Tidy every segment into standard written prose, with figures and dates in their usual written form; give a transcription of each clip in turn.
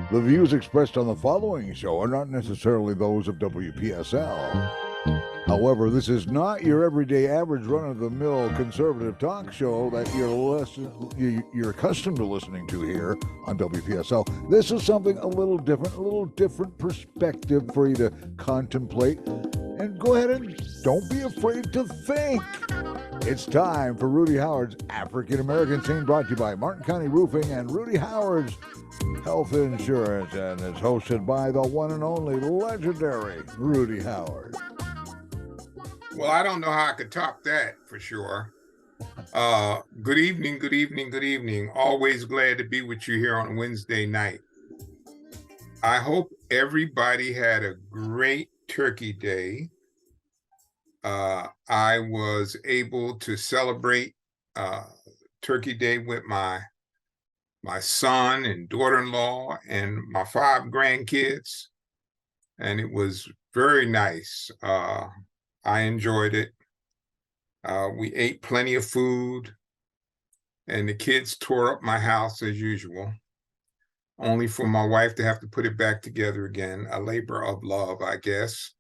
The views expressed on the following show are not necessarily those of WPSL. However, this is not your everyday average run-of-the-mill conservative talk show that you're accustomed to listening to here on WPSL. This is something a little different perspective for you to contemplate. And go ahead and don't be afraid to think. It's time for Rudy Howard's African American Scene, brought to you by Martin County Roofing and Rudy Howard's Health Insurance, and it's hosted by the one and only legendary Rudy Howard. Well, I don't know how I could top that for sure. Good evening. Always glad to be with you here on Wednesday night. I hope everybody had a great Turkey Day. I was able to celebrate Turkey Day with my son and daughter-in-law and my 5 grandkids, and it was very nice. I enjoyed it. We ate plenty of food, and the kids tore up my house as usual, only for my wife to have to put it back together again, a labor of love, I guess.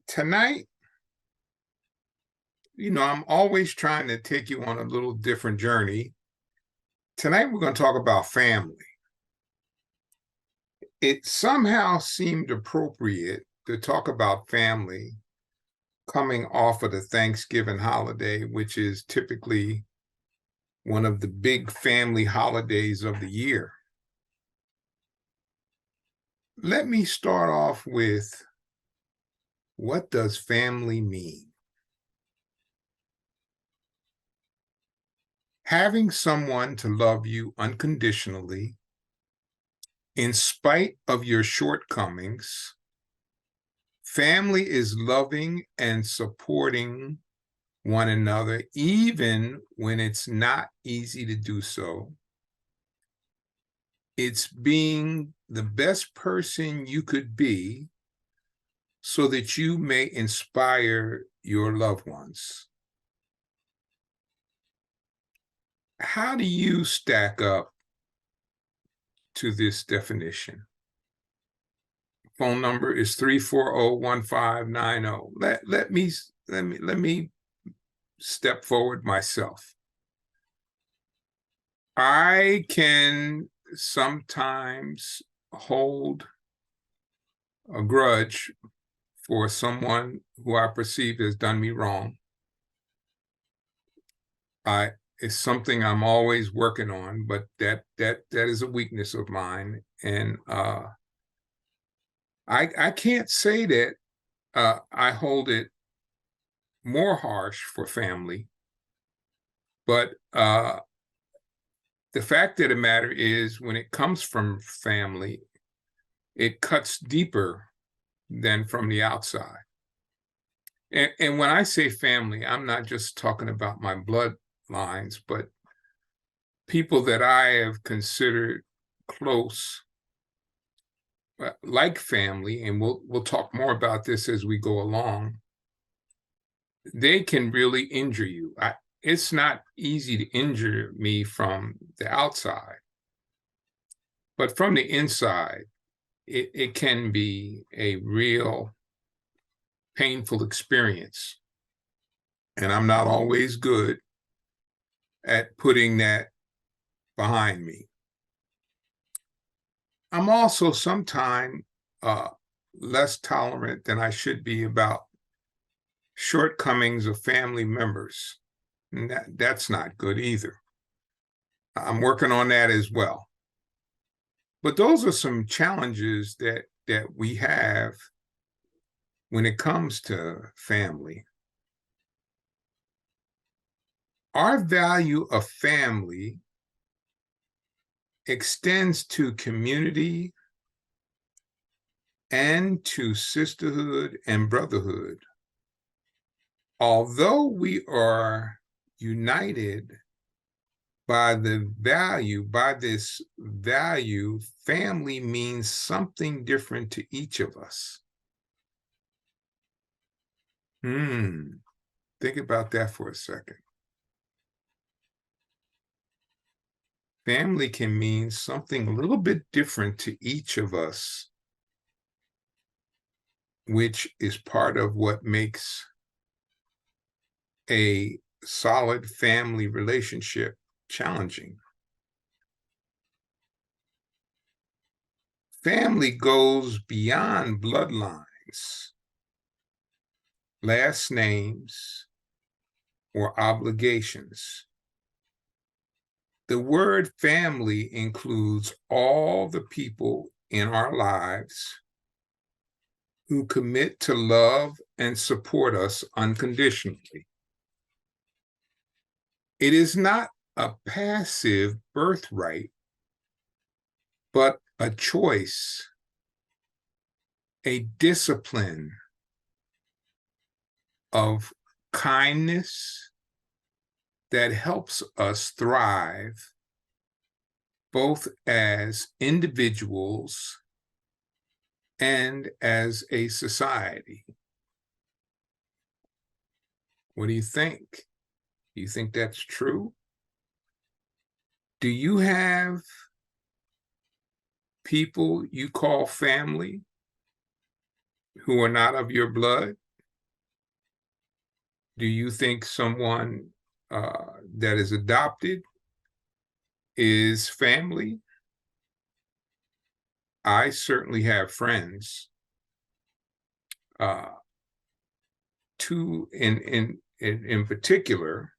Tonight, I'm always trying to take you on a little different journey. Tonight, we're going to talk about family. It somehow seemed appropriate to talk about family coming off of the Thanksgiving holiday, which is typically one of the big family holidays of the year. Let me start off with, what does family mean? Having someone to love you unconditionally, in spite of your shortcomings. Family is loving and supporting one another, even when it's not easy to do so. It's being the best person you could be so that you may inspire your loved ones. How do you stack up to this definition? Phone number is 340-1590. Let me step forward myself. I can sometimes hold a grudge for someone who I perceive has done me wrong. It's something I'm always working on, but that is a weakness of mine, and I can't say that I hold it more harsh for family, but the fact of the matter is, when it comes from family, it cuts deeper than from the outside. And when I say family, I'm not just talking about my bloodlines, but people that I have considered close, like family, and we'll talk more about this as we go along. They can really injure you. It's not easy to injure me from the outside, but from the inside, it can be a real painful experience. And I'm not always good at putting that behind me. I'm also sometimes less tolerant than I should be about shortcomings of family members. And that's not good either. I'm working on that as well. But those are some challenges that we have when it comes to family. Our value of family extends to community and to sisterhood and brotherhood. Although we are united by this value, family means something different to each of us. Think about that for a second. family can mean something a little bit different to each of us, which is part of what makes a solid family relationship challenging. Family goes beyond bloodlines, last names, or obligations. The word family includes all the people in our lives who commit to love and support us unconditionally. It is not a passive birthright, but a choice, a discipline of kindness that helps us thrive both as individuals and as a society. What do you think? Do you think that's true? Do you have people you call family who are not of your blood? Do you think someone that is adopted is family? I certainly have friends, two in particular,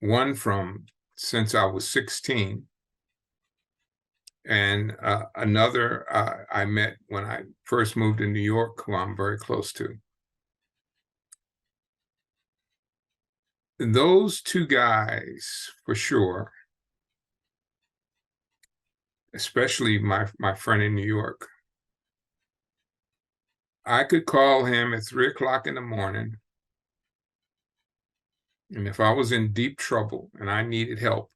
one from since I was 16, and another I met when I first moved to New York, who I'm very close to. Those two guys, for sure, especially my friend in New York, I could call him at 3 o'clock in the morning, and if I was in deep trouble and I needed help,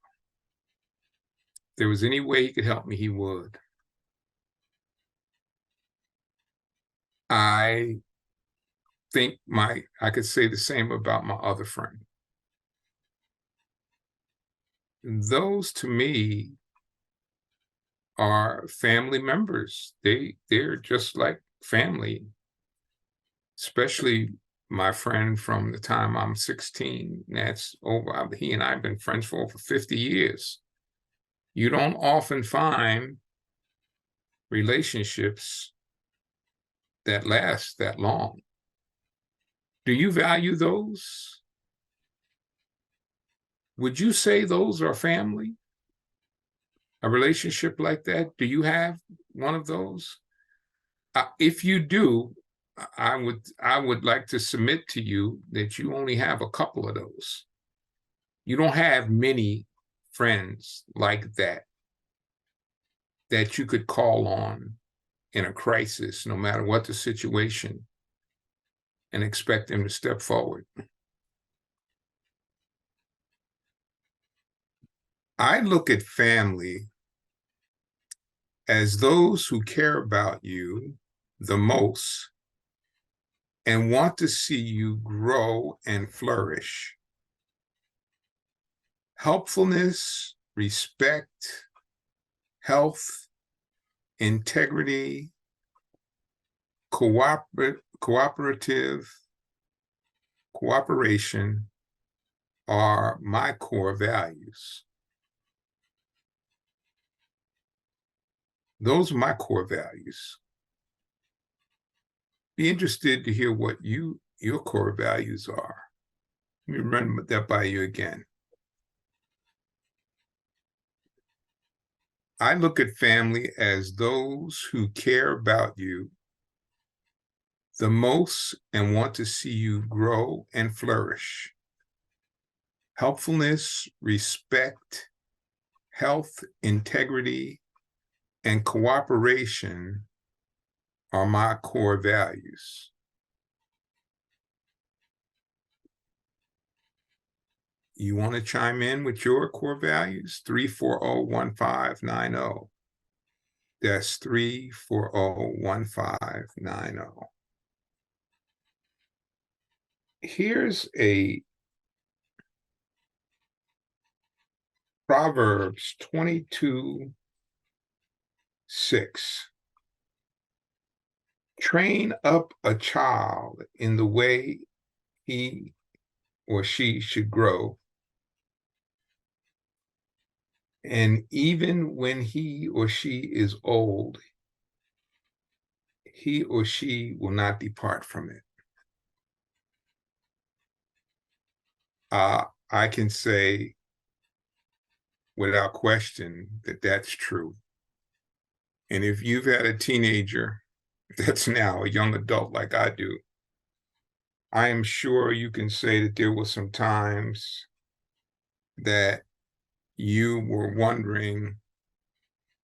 if there was any way he could help me, he would. I think I could say the same about my other friend. Those to me are family members. They're just like family, especially my friend from the time I'm 16. That's over. He and I have been friends for over 50 years. You don't often find relationships that last that long. Do you value those? Would you say those are family? A relationship like that? Do you have one of those? If you do, I would like to submit to you that you only have a couple of those. You don't have many friends like that you could call on in a crisis, no matter what the situation, and expect them to step forward. I look at family as those who care about you the most and want to see you grow and flourish. Helpfulness, respect, health, integrity, cooperation are my core values. Those are my core values. Be interested to hear what your core values are. Let me run that by you again. I look at family as those who care about you the most and want to see you grow and flourish. Helpfulness, respect, health, integrity, and cooperation are my core values. You want to chime in with your core values? 340-1590. That's 340-1590. Here's a Proverbs 22:6. Train up a child in the way he or she should grow, and even when he or she is old, he or she will not depart from it. I can say without question that that's true. And if you've had a teenager that's now a young adult like I do, I am sure you can say that there were some times that you were wondering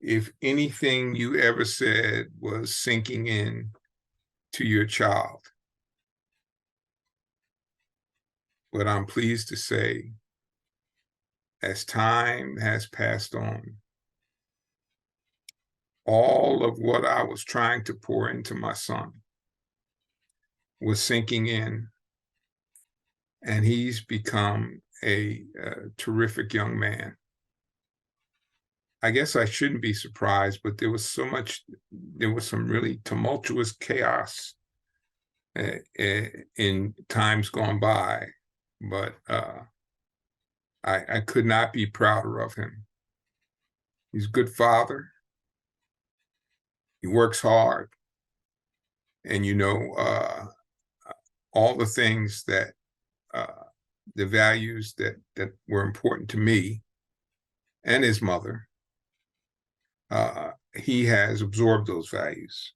if anything you ever said was sinking in to your child. But I'm pleased to say, as time has passed on, all of what I was trying to pour into my son was sinking in, and he's become a terrific young man. I guess I shouldn't be surprised, but there was some really tumultuous chaos in times gone by, but I could not be prouder of him. He's a good father. He works hard, and all the things that the values that were important to me and his mother. He has absorbed those values.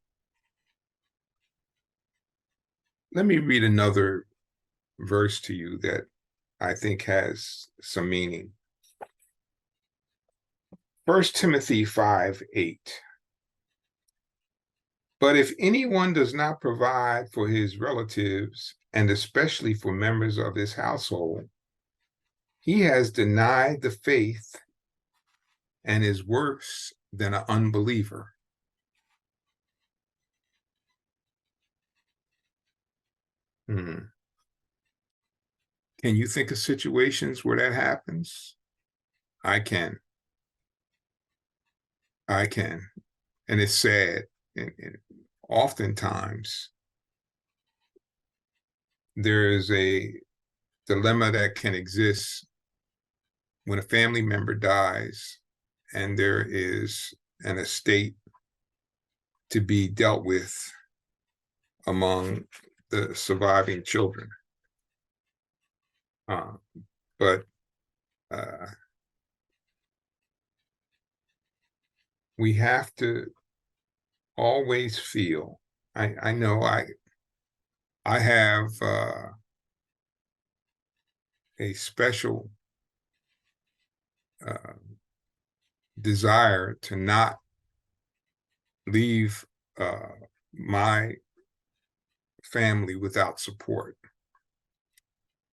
Let me read another verse to you that I think has some meaning. 1 Timothy 5:8. But if anyone does not provide for his relatives, and especially for members of his household, he has denied the faith and is worse than an unbeliever. Can you think of situations where that happens? I can. And it's sad. And oftentimes, there is a dilemma that can exist when a family member dies and there is an estate to be dealt with among the surviving children. But we have to always feel, I know I have a special desire to not leave my family without support.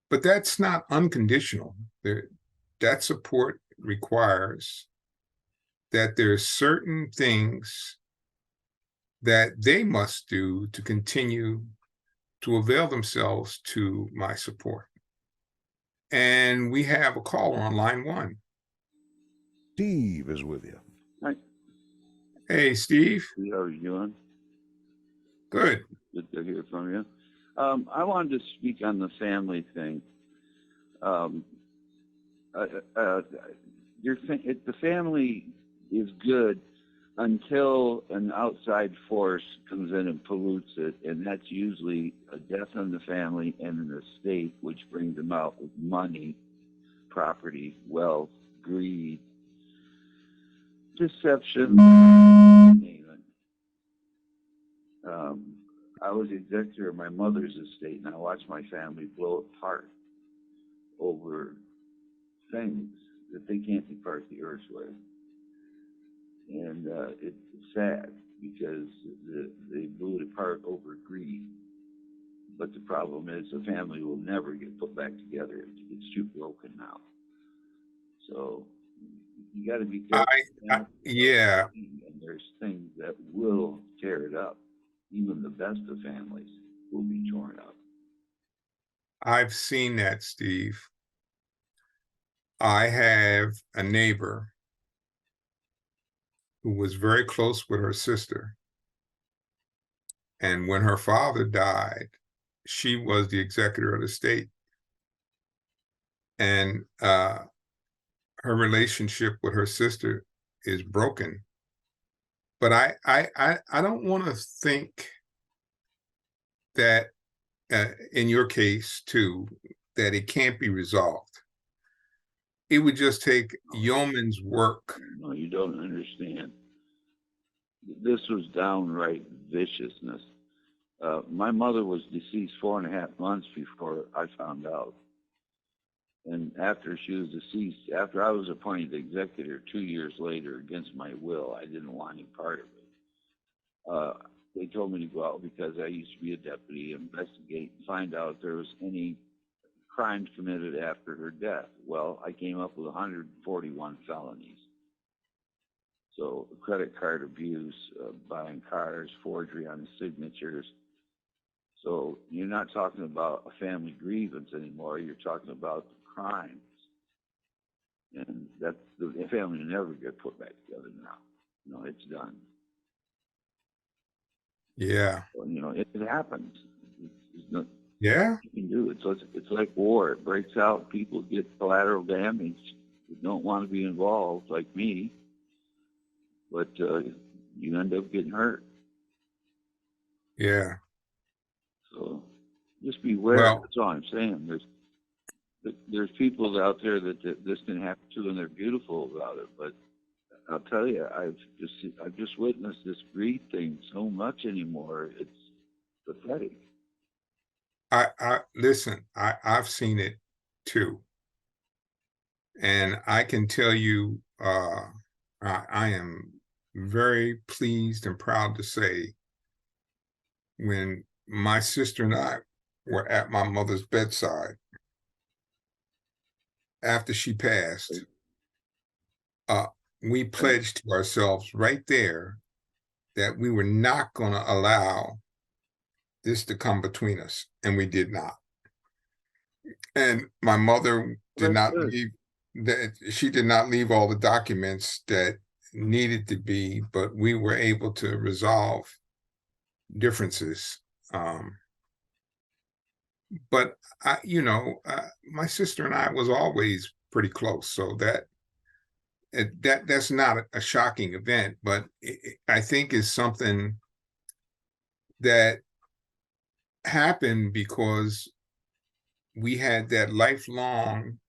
But that's not unconditional. That support requires that there's certain things that they must do to continue to avail themselves to my support. And we have a caller on line 1. Steve is with you. Hi. Hey, Steve. How are you doing? Good. Good to hear from you. I wanted to speak on the family thing. The family is good until an outside force comes in and pollutes it, and that's usually a death in the family and an estate, which brings them out with money, property, wealth, greed, deception, name it. I was the executor of my mother's estate, and I watched my family blow apart over things that they can't depart the earth with. And it's sad because they blew it apart over greed. But the problem is the family will never get put back together. It's too broken now. So you got to be careful. Yeah. And there's things that will tear it up. Even the best of families will be torn up. I've seen that, Steve. I have a neighbor who was very close with her sister. And when her father died, she was the executor of the estate. And her relationship with her sister is broken. But I don't want to think that in your case too, that it can't be resolved. It would just take yeoman's work. No, you don't understand. This was downright viciousness. My mother was deceased 4.5 months before I found out. And after she was deceased, after I was appointed executor 2 years later against my will, I didn't want any part of it. They told me to go out because I used to be a deputy, investigate, and find out if there was any crimes committed after her death. Well, I came up with 141 felonies. So credit card abuse, buying cars, forgery on the signatures. So you're not talking about a family grievance anymore. You're talking about crimes. And that the family will never get put back together now. You know, it's done. Yeah. So, you know, it happens. It's not, Yeah. you can do it. So it's like war. It breaks out. People get collateral damage. Who don't want to be involved, like me. But you end up getting hurt. Yeah. So just beware. Well, That's all I'm saying. There's people out there that this can happen to, and they're beautiful about it. But I'll tell you, I've just witnessed this greed thing so much anymore. It's pathetic. I listen, I've seen it too. And I can tell you, I am very pleased and proud to say when my sister and I were at my mother's bedside after she passed, we pledged to ourselves right there that we were not going to allow this to come between us, and we did not. And my mother did not leave that she did not leave all the documents that needed to be, but we were able to resolve differences. But my sister and I was always pretty close, so that's not a shocking event, but I think is something that happened because we had that lifelong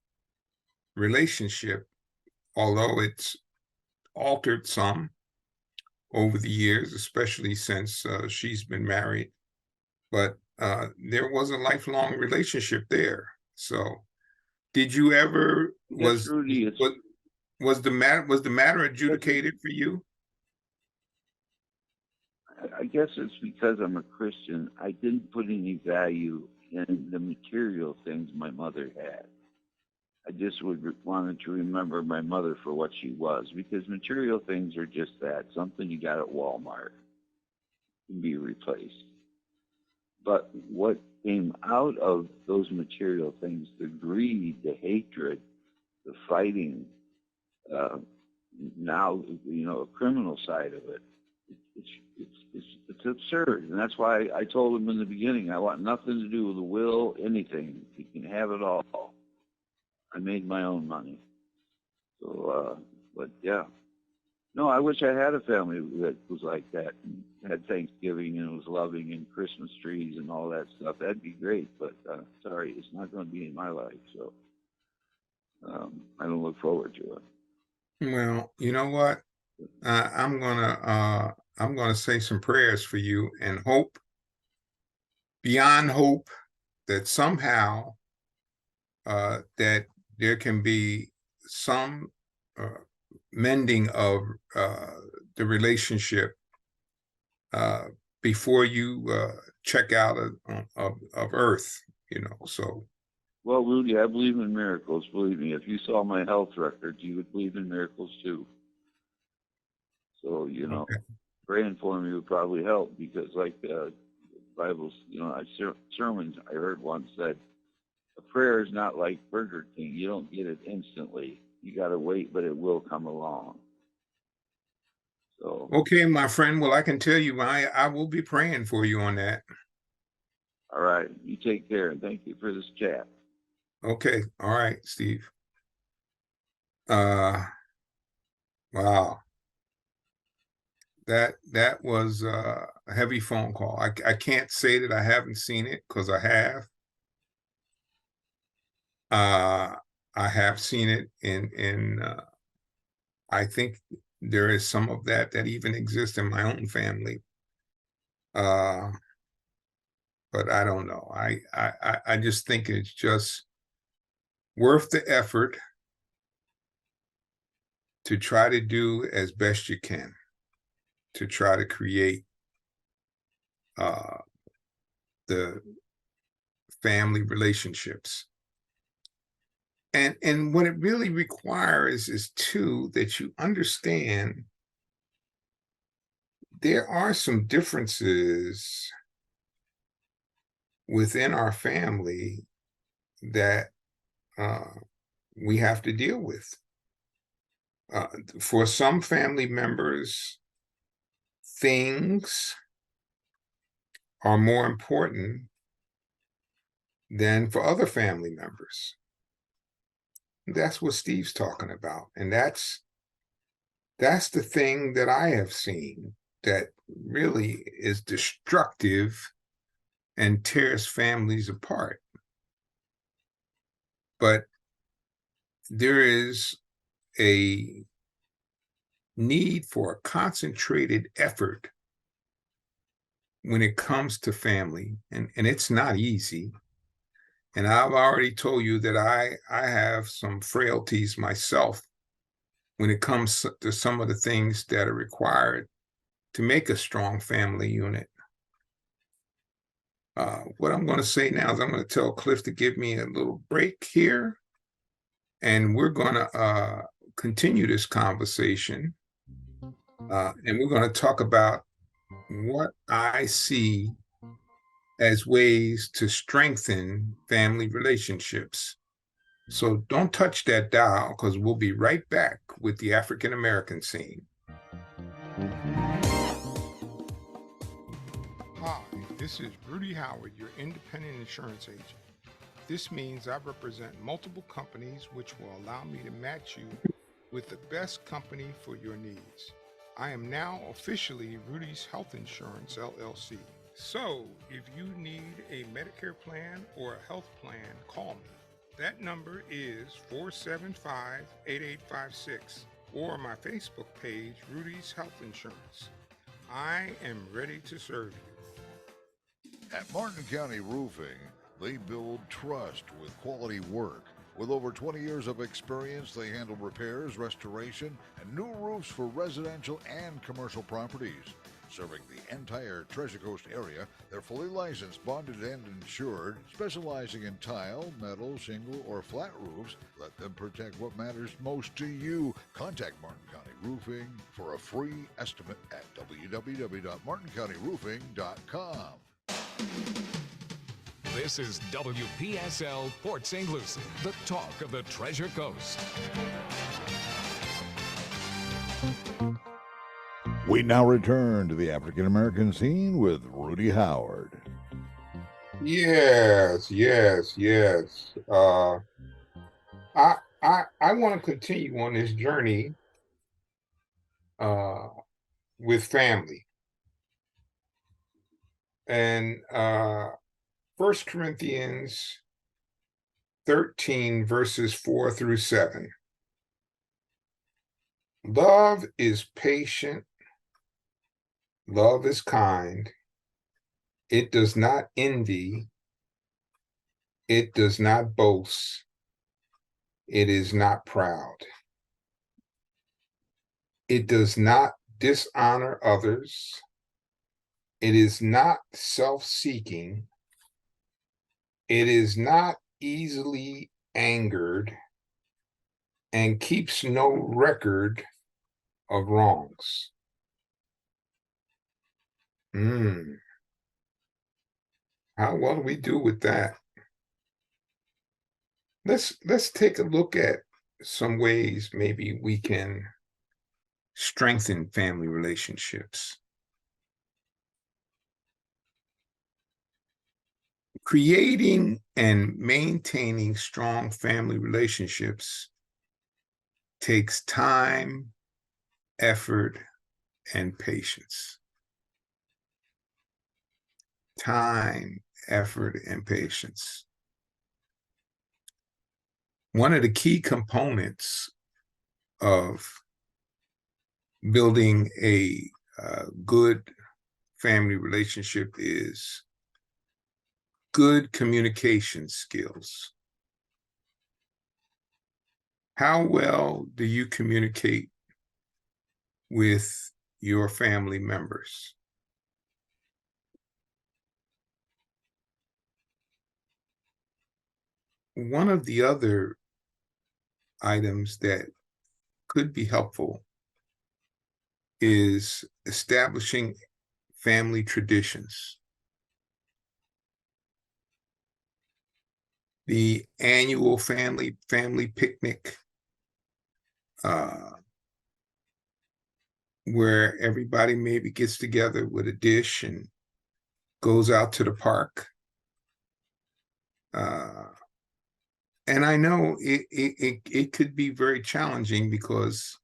relationship, although it's altered some over the years, especially since she's been married. But there was a lifelong relationship there. So, did you ever Rudy, was the matter adjudicated for you? I guess it's because I'm a Christian. I didn't put any value in the material things my mother had. I just wanted to remember my mother for what she was, because material things are just that, something you got at Walmart can be replaced. But what came out of those material things, the greed, the hatred, the fighting, now, a criminal side of it, it's absurd. And that's why I told him in the beginning, I want nothing to do with the will, anything. You can have it all. I made my own money. So, but yeah. No, I wish I had a family that was like that, and had Thanksgiving and was loving and Christmas trees and all that stuff. That'd be great, but sorry, it's not going to be in my life. So I don't look forward to it. Well, you know what? I'm gonna say some prayers for you and hope beyond hope that somehow that there can be some mending of the relationship before you check out of Earth. So. Well, Rudy, I believe in miracles. Believe me, if you saw my health records, you would believe in miracles too. So, Okay. praying for me would probably help, because like Bibles, sermons I heard once said, a prayer is not like Burger King. You don't get it instantly. You got to wait, but it will come along. So, Okay, my friend. Well, I can tell you, I will be praying for you on that. all right. You take care, and thank you for this chat. Okay. All right, Steve. Wow. That was a heavy phone call. I can't say that I haven't seen it because I have. I have seen it in I think there is some of that even exists in my own family. But I don't know. I just think it's just worth the effort to try to do as best you can to try to create the family relationships. And what it really requires is too that you understand there are some differences within our family that we have to deal with. For some family members, things are more important than for other family members. That's what Steve's talking about. And that's the thing that I have seen that really is destructive and tears families apart. But there is a need for a concentrated effort when it comes to family, and it's not easy. And I've already told you that I have some frailties myself when it comes to some of the things that are required to make a strong family unit. What I'm going to say now is I'm going to tell Cliff to give me a little break here, and we're going to continue this conversation, and we're going to talk about what I see as ways to strengthen family relationships. So don't touch that dial because we'll be right back with the African American scene. Hi, this is Rudy Hward, your independent insurance agent. This means I represent multiple companies which will allow me to match you with the best company for your needs. I am now officially Rudy's Health Insurance, LLC. So, if you need a Medicare plan or a health plan, call me. That number is 475-8856 or my Facebook page, Rudy's Health Insurance. I am ready to serve you. At Martin County Roofing, they build trust with quality work. With over 20 years of experience, they handle repairs, restoration, and new roofs for residential and commercial properties. Serving the entire Treasure Coast area, they're fully licensed, bonded, and insured, specializing in tile, metal, shingle, or flat roofs. Let them protect what matters most to you. Contact Martin County Roofing for a free estimate at www.martincountyroofing.com. This is WPSL Port St. Lucie, the talk of the Treasure Coast. We now return to the African American scene with Rudy Hward. Yes. I want to continue on this journey with family. And 1 Corinthians 13, verses 4 through 7. Love is patient. Love is kind. It does not envy. It does not boast. It is not proud. It does not dishonor others. It is not self-seeking. It is not easily angered and keeps no record of wrongs. How well do we do with that? Let's take a look at some ways maybe we can strengthen family relationships. Creating and maintaining strong family relationships takes time, effort, and patience. Time, effort, and patience. One of the key components of building a good family relationship is good communication skills. How well do you communicate with your family members? One of the other items that could be helpful is establishing family traditions. The annual family picnic, where everybody maybe gets together with a dish and goes out to the park. And I know it could be very challenging because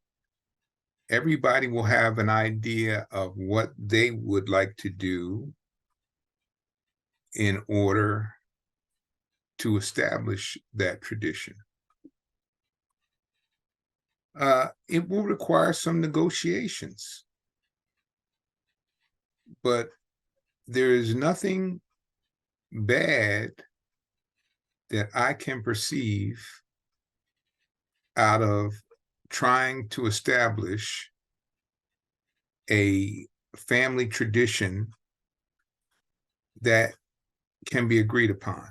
everybody will have an idea of what they would like to do in order to establish that tradition. It will require some negotiations, but there is nothing bad that I can perceive out of trying to establish a family tradition that can be agreed upon.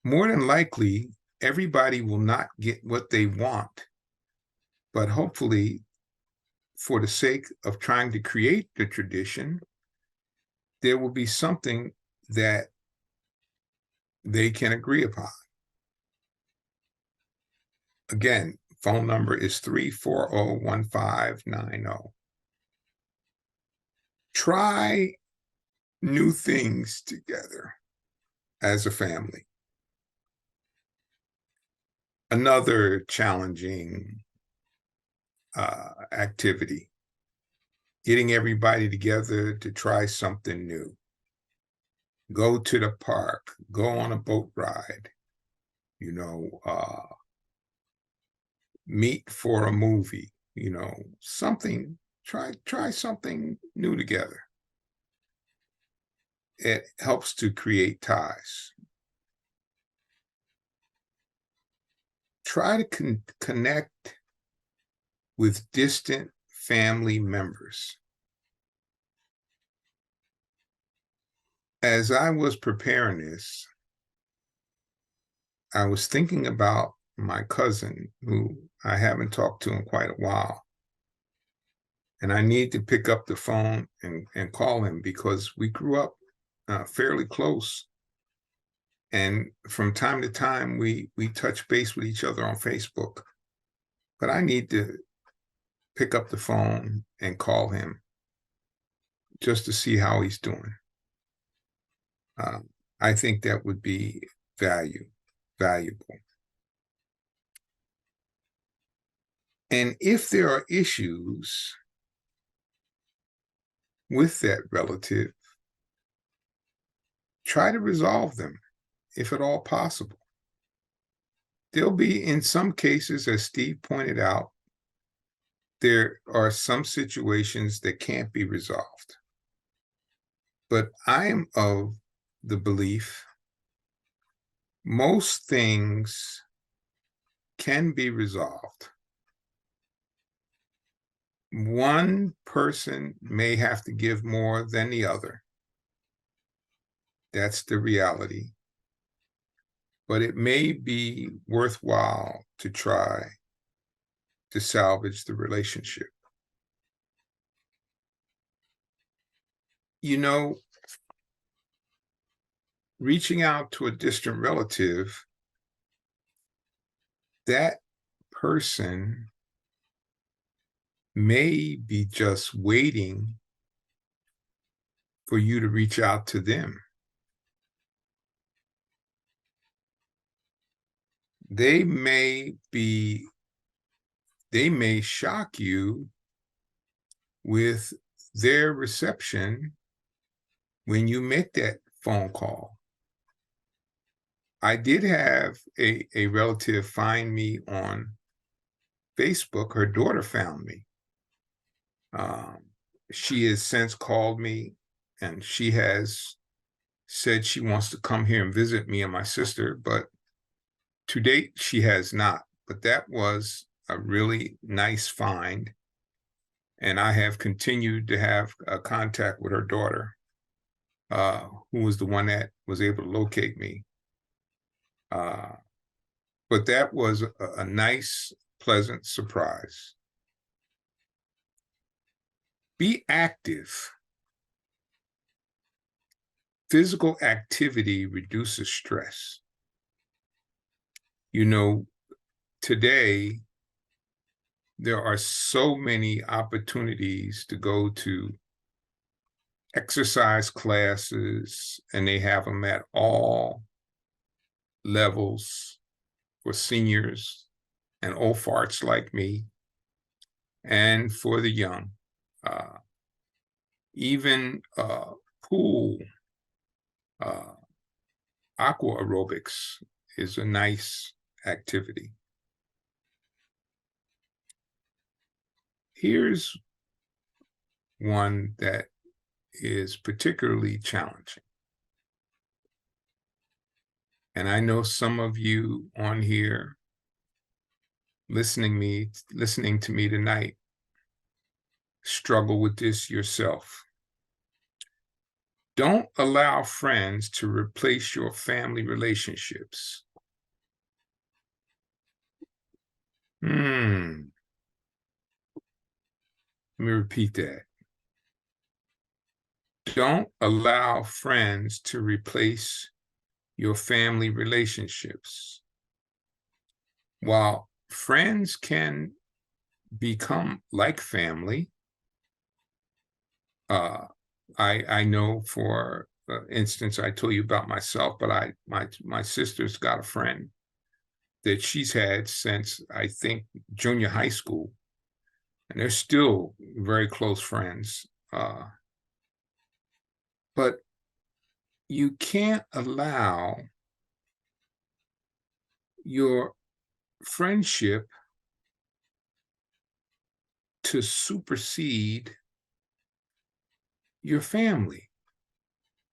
More than likely, everybody will not get what they want, but hopefully, for the sake of trying to create the tradition, there will be something that they can agree upon. Again, phone number is 340-1590. Try new things together as a family. Another challenging activity, getting everybody together to try something new. Go to the park, go on a boat ride, meet for a movie, something, try something new together. It helps to create ties. Try to connect with distant family members. As I was preparing this, I was thinking about my cousin, who I haven't talked to in quite a while. And I need to pick up the phone and call him because we grew up fairly close. And from time to time, we touch base with each other on Facebook. But I need to pick up the phone and call him just to see how he's doing. I think that would be valuable. And if there are issues with that relative, try to resolve them, if at all possible. There'll be, in some cases, as Steve pointed out, there are some situations that can't be resolved. But I am of the belief most things can be resolved. One person may have to give more than the other. That's the reality. But it may be worthwhile to try to salvage the relationship. Reaching out to a distant relative that person may be just waiting for you to reach out to them. They may shock you with their reception when you make that phone call. I did have a relative find me on Facebook. Her daughter found me. She has since called me, and she has said she wants to come here and visit me and my sister, but to date, she has not. But that was a really nice find. And I have continued to have contact with her daughter, who was the one that was able to locate me. But that was a nice, pleasant surprise. Be active. Physical activity reduces stress. You know, today, there are so many opportunities to go to exercise classes, and they have them at all levels for seniors and old farts like me, and for the young. Even pool, aqua aerobics is a nice activity. Here's one that is particularly challenging. And I know some of you on here listening to me tonight struggle with this yourself. Don't allow friends to replace your family relationships. Let me repeat that. Don't allow friends to replace your family relationships. While friends can become like family, I know, for instance, I told you about myself, but my sister's got a friend that she's had since, I think, junior high school, and they're still very close friends. But you can't allow your friendship to supersede your family.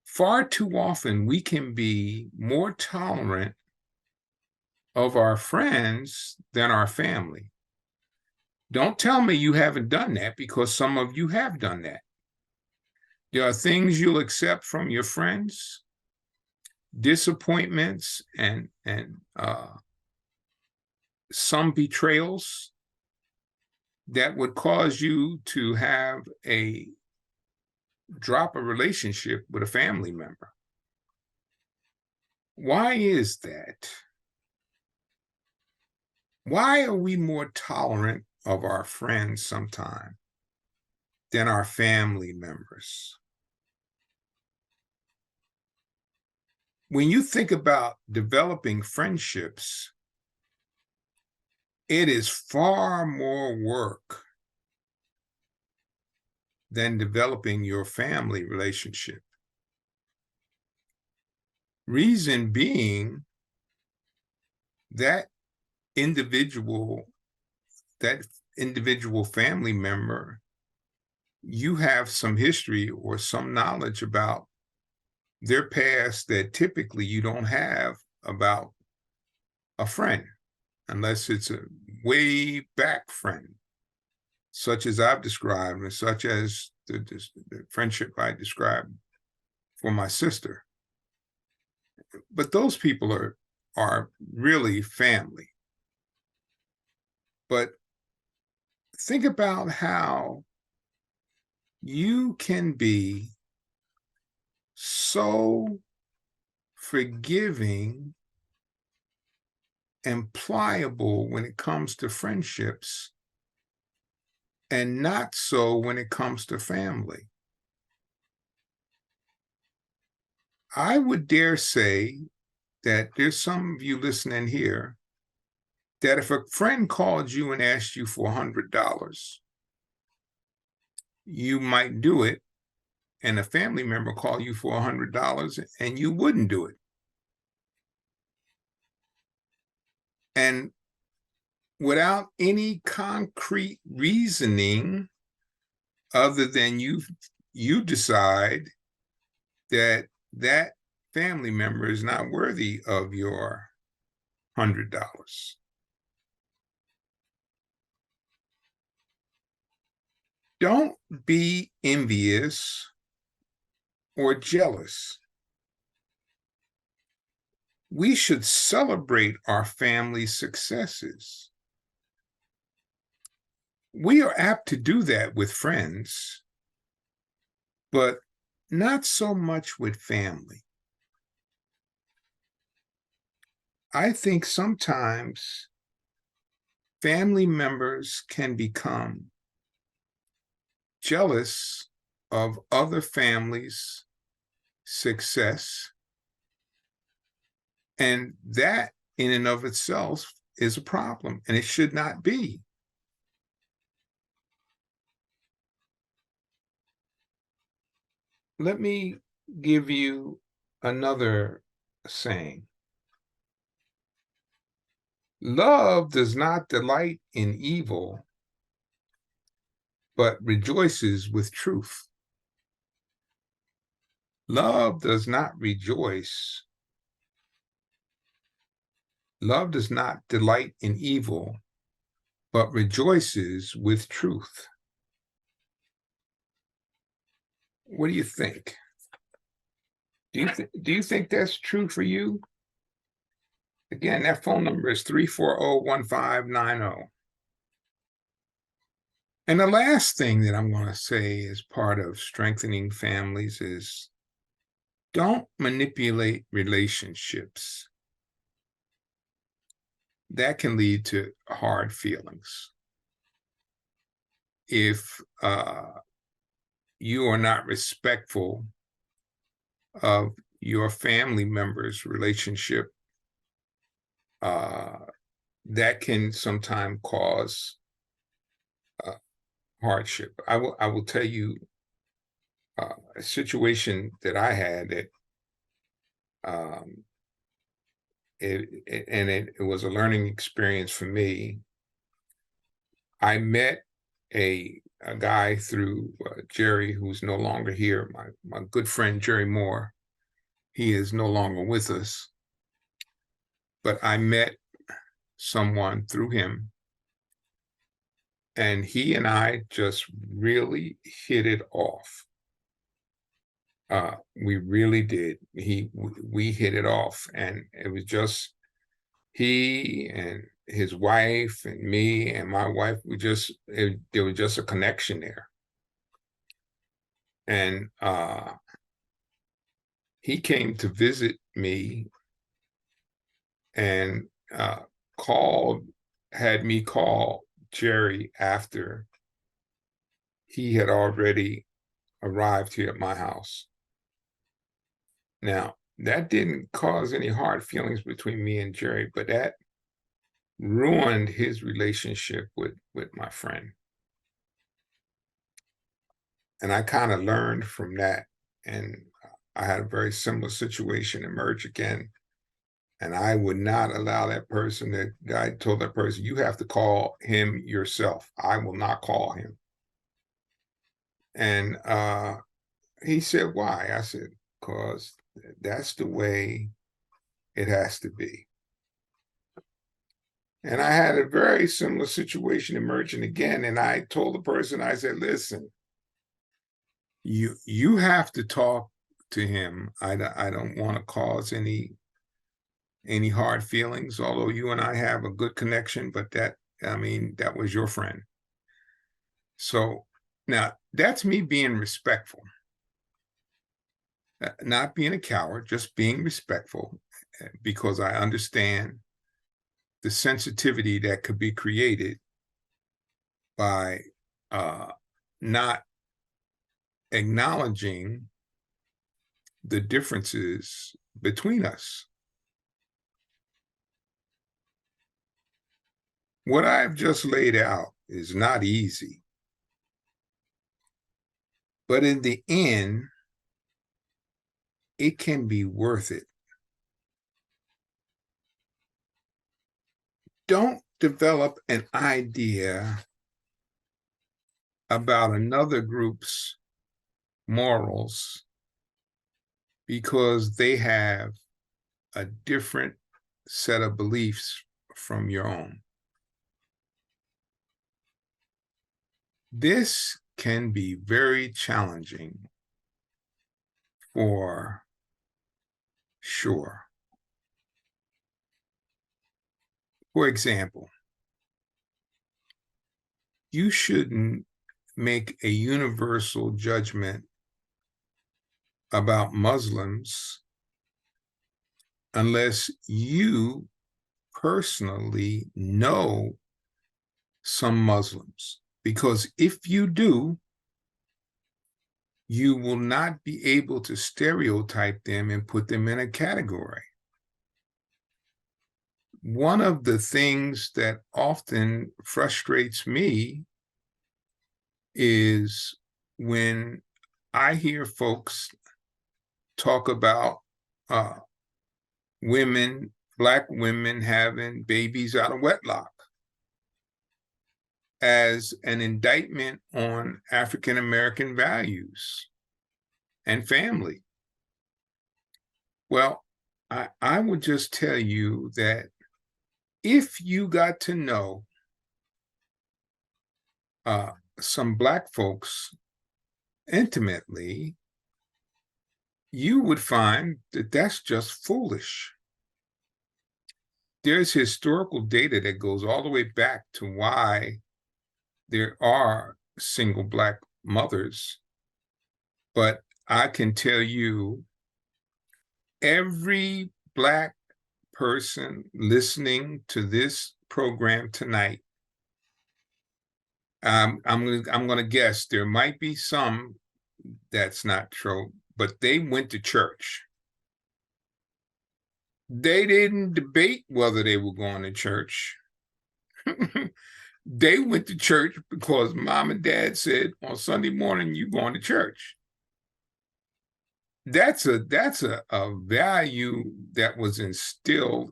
Far too often, we can be more tolerant of our friends than our family. Don't tell me you haven't done that, because some of you have done that. There are things you'll accept from your friends, disappointments, and some betrayals that would cause you to have drop a relationship with a family member. Why is that? Why are we more tolerant of our friends sometimes than our family members? When you think about developing friendships, it is far more work than developing your family relationship. Reason being, that individual family member, you have some history or some knowledge about their past that typically you don't have about a friend, unless it's a way back friend, such as I've described, and such as the friendship I described for my sister. But those people are really family. But think about how you can be so forgiving and pliable when it comes to friendships, and not so when it comes to family. I would dare say that there's some of you listening here that if a friend called you and asked you for $100, you might do it, and a family member call you for $100 and you wouldn't do it. And without any concrete reasoning other than you decide that that family member is not worthy of your $100. Don't be envious or jealous. We should celebrate our family's successes. We are apt to do that with friends, but not so much with family. I think sometimes family members can become jealous of other families' success, and that in and of itself is a problem, and it should not be. Let me give you another saying. Love does not delight in evil, but rejoices with truth. Love does not rejoice. Love does not delight in evil, but rejoices with truth. What do you think? Do you think that's true for you? Again, that phone number is 340-1590. And the last thing that I'm going to say as part of strengthening families is don't manipulate relationships. That can lead to hard feelings. If you are not respectful of your family member's relationship, that can sometimes cause hardship. I will tell you a situation that I had that it was a learning experience for me. I met a guy through Jerry, who's no longer here, my good friend Jerry Moore. He is no longer with us, but I met someone through him, and he and I just really hit it off. We really did. We hit it off, and it was just he and his wife and me and my wife. There was just a connection there, and he came to visit me and had me call Jerry after he had already arrived here at my house. Now, that didn't cause any hard feelings between me and Jerry, but that ruined his relationship with my friend. And I kind of learned from that. And I had a very similar situation emerge again. And I would not allow that person, that guy told that person, you have to call him yourself. I will not call him. And he said, why? I said, because that's the way it has to be. And I had a very similar situation emerging again. And I told the person, I said, listen, you have to talk to him. I don't want to cause any hard feelings, although you and I have a good connection, but that was your friend. So now that's me being respectful, not being a coward, just being respectful, because I understand the sensitivity that could be created by not acknowledging the differences between us. What I've just laid out is not easy, but in the end, it can be worth it. Don't develop an idea about another group's morals because they have a different set of beliefs from your own. This can be very challenging for sure. For example, you shouldn't make a universal judgment about Muslims unless you personally know some Muslims. Because if you do, you will not be able to stereotype them and put them in a category. One of the things that often frustrates me is when I hear folks talk about women, Black women having babies out of wedlock as an indictment on African American values and family. Well, I would just tell you that if you got to know some Black folks intimately, you would find that that's just foolish. There's historical data that goes all the way back to why there are single Black mothers. But I can tell you, every Black person listening to this program tonight, I'm going to guess there might be some that's not true, but they went to church. They didn't debate whether they were going to church. They went to church because mom and dad said on Sunday morning, you're going to church. That's a value that was instilled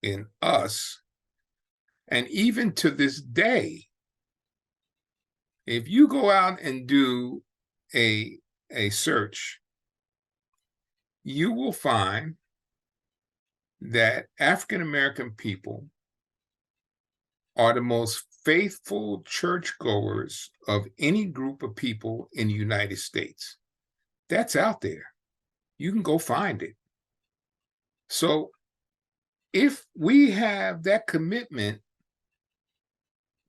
in us. And even to this day, if you go out and do a search, you will find that African American people are the most faithful churchgoers of any group of people in the United States. That's out there. You can go find it. So if we have that commitment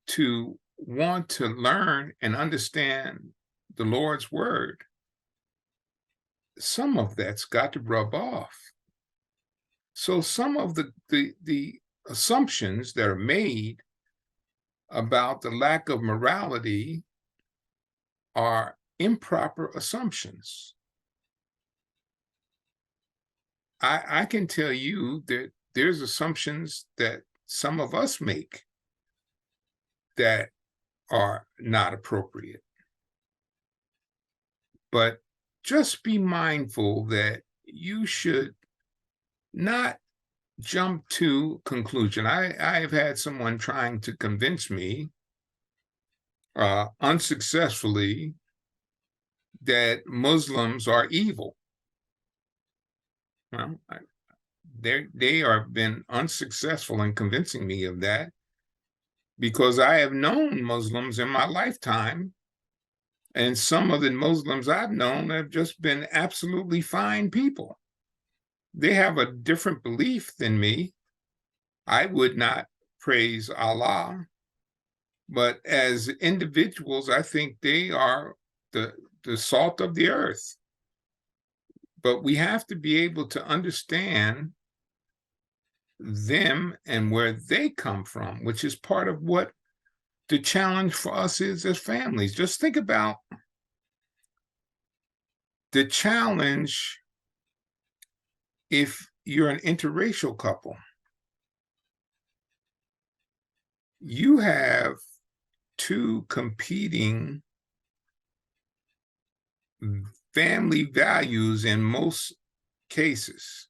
to want to learn and understand the Lord's word, some of that's got to rub off. So some of the assumptions that are made about the lack of morality are improper assumptions. I can tell you that there's assumptions that some of us make that are not appropriate. But just be mindful that you should not jump to conclusion. I have had someone trying to convince me unsuccessfully that Muslims are evil. Well, they have been unsuccessful in convincing me of that because I have known Muslims in my lifetime, and some of the Muslims I've known have just been absolutely fine people. They have a different belief than me. I would not praise Allah, but as individuals, I think they are the salt of the earth. But we have to be able to understand them and where they come from, which is part of what the challenge for us is as families. Just think about the challenge if you're an interracial couple. You have two competing family values in most cases.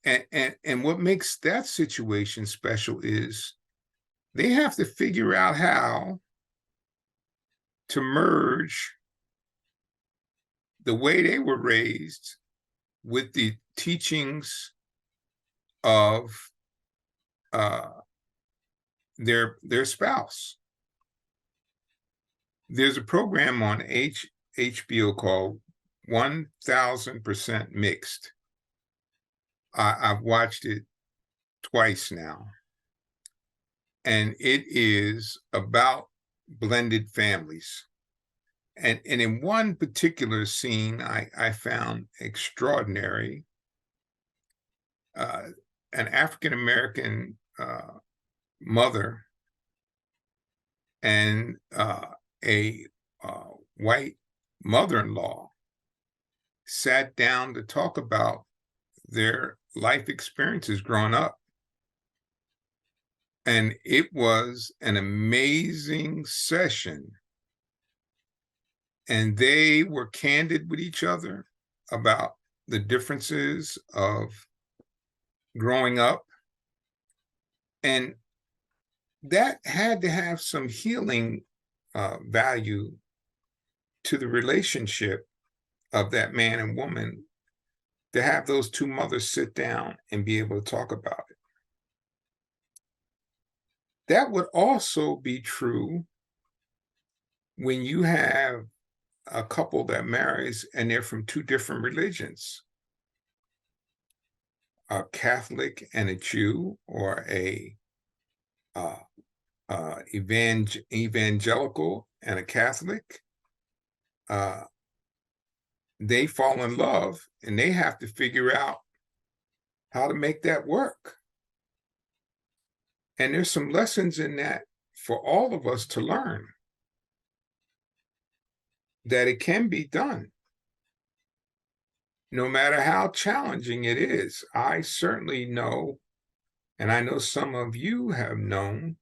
And what makes that situation special is they have to figure out how to merge the way they were raised with the teachings of their spouse. There's a program on HBO called 1000% Mixed. I've watched it twice now. And it is about blended families. And in one particular scene I found extraordinary, an African-American mother and a white mother-in-law sat down to talk about their life experiences growing up. And it was an amazing session. And they were candid with each other about the differences of growing up. And that had to have some healing value to the relationship of that man and woman, to have those two mothers sit down and be able to talk about it. That would also be true when you have a couple that marries and they're from two different religions, a Catholic and a Jew, or a evangelical and a Catholic. They fall in love and they have to figure out how to make that work. And there's some lessons in that for all of us to learn, that it can be done, no matter how challenging it is. I certainly know, and I know some of you have known,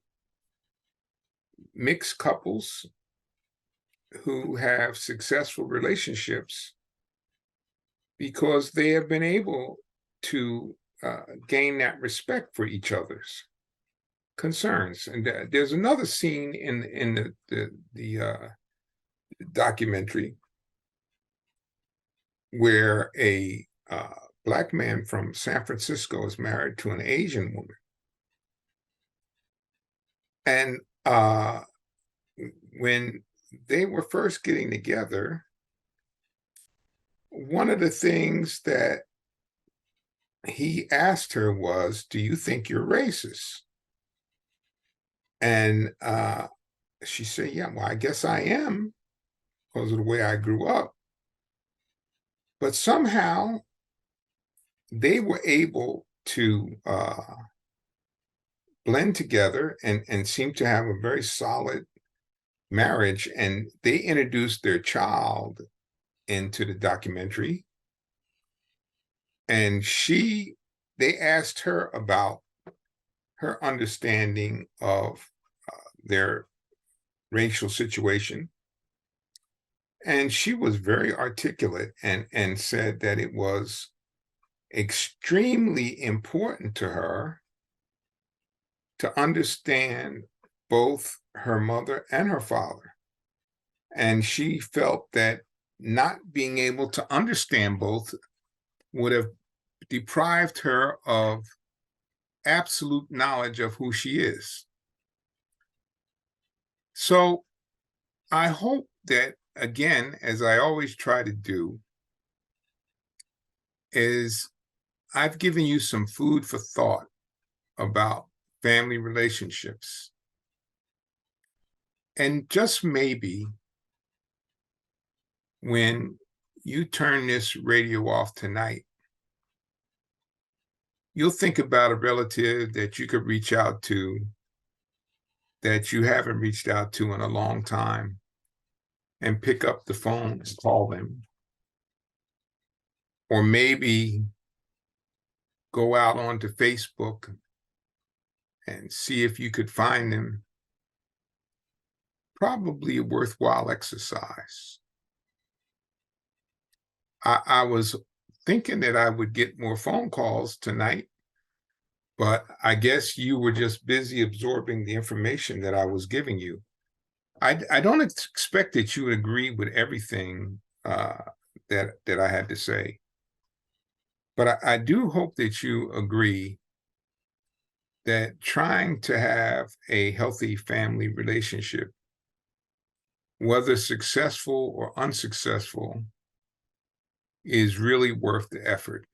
mixed couples who have successful relationships because they have been able to gain that respect for each other's concerns. And there's another scene in the documentary where a Black man from San Francisco is married to an Asian woman. And when they were first getting together, one of the things that he asked her was, "Do you think you're racist?" And she said, "Yeah, well, I guess I am, because of the way I grew up." But somehow they were able to blend together and seem to have a very solid marriage. And they introduced their child into the documentary. And they asked her about her understanding of their racial situation. And she was very articulate and said that it was extremely important to her to understand both her mother and her father. And she felt that not being able to understand both would have deprived her of absolute knowledge of who she is. So I hope that, again, as I always try to do, is I've given you some food for thought about family relationships. And just maybe when you turn this radio off tonight, you'll think about a relative that you could reach out to that you haven't reached out to in a long time, and pick up the phone and call them. Or maybe go out onto Facebook and see if you could find them. Probably a worthwhile exercise. I was thinking that I would get more phone calls tonight, but I guess you were just busy absorbing the information that I was giving you. I don't expect that you would agree with everything that I had to say, but I do hope that you agree that trying to have a healthy family relationship, whether successful or unsuccessful, is really worth the effort.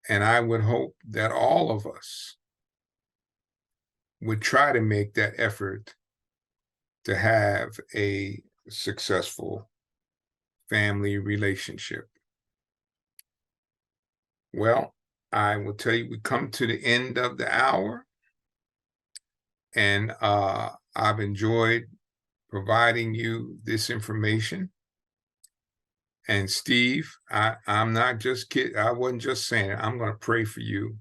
And I would hope that all of us would try to make that effort to have a successful family relationship. Well, I will tell you, we come to the end of the hour, and I've enjoyed providing you this information. And Steve, I'm not just kidding. I wasn't just saying it. I'm going to pray for you.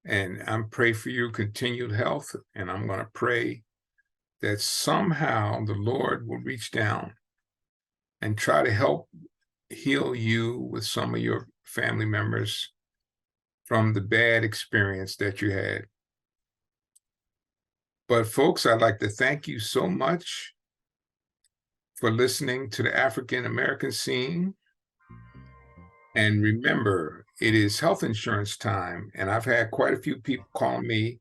And I'm praying for your continued health. And I'm going to pray that somehow the Lord will reach down and try to help heal you with some of your family members from the bad experience that you had. But folks, I'd like to thank you so much for listening to the African American Scene. And remember, it is health insurance time. And I've had quite a few people calling me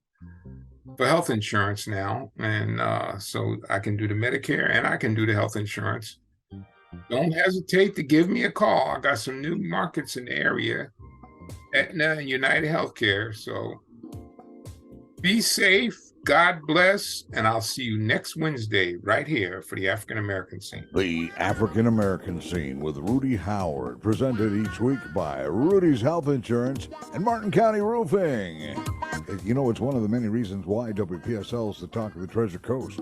for health insurance now. And so I can do the Medicare and I can do the health insurance. Don't hesitate to give me a call. I got some new markets in the area, Aetna and United Healthcare. So be safe. God bless, and I'll see you next Wednesday right here for the African American Scene. The African American Scene with Rudy Hward, presented each week by Rudy's Health Insurance and Martin County Roofing. You know, it's one of the many reasons why WPSL is the talk of the Treasure Coast.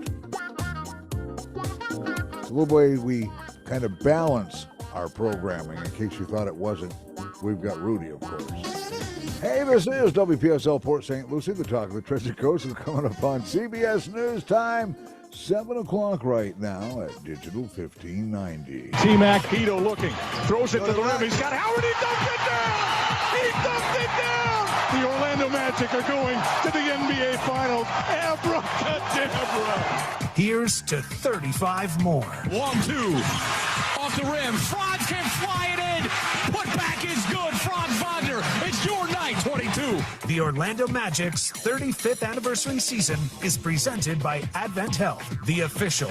It's a little way we kind of balance our programming. In case you thought it wasn't, we've got Rudy, of course. Hey, this is WPSL Port St. Lucie, the talk of the Treasure Coast, is coming up on CBS News Time, 7 o'clock right now at Digital 1590. T-Mac, Hito looking, throws it to the rim. He's got Howard, he dumped it down! He dumped it down! The Orlando Magic are going to the NBA Finals. Abracadabra! Here's to 35 more. 1-2. Off the rim, Franz can fly it in! Put back is good, Franz Wagner! It's your night, 22! The Orlando Magic's 35th anniversary season is presented by Advent Health, the official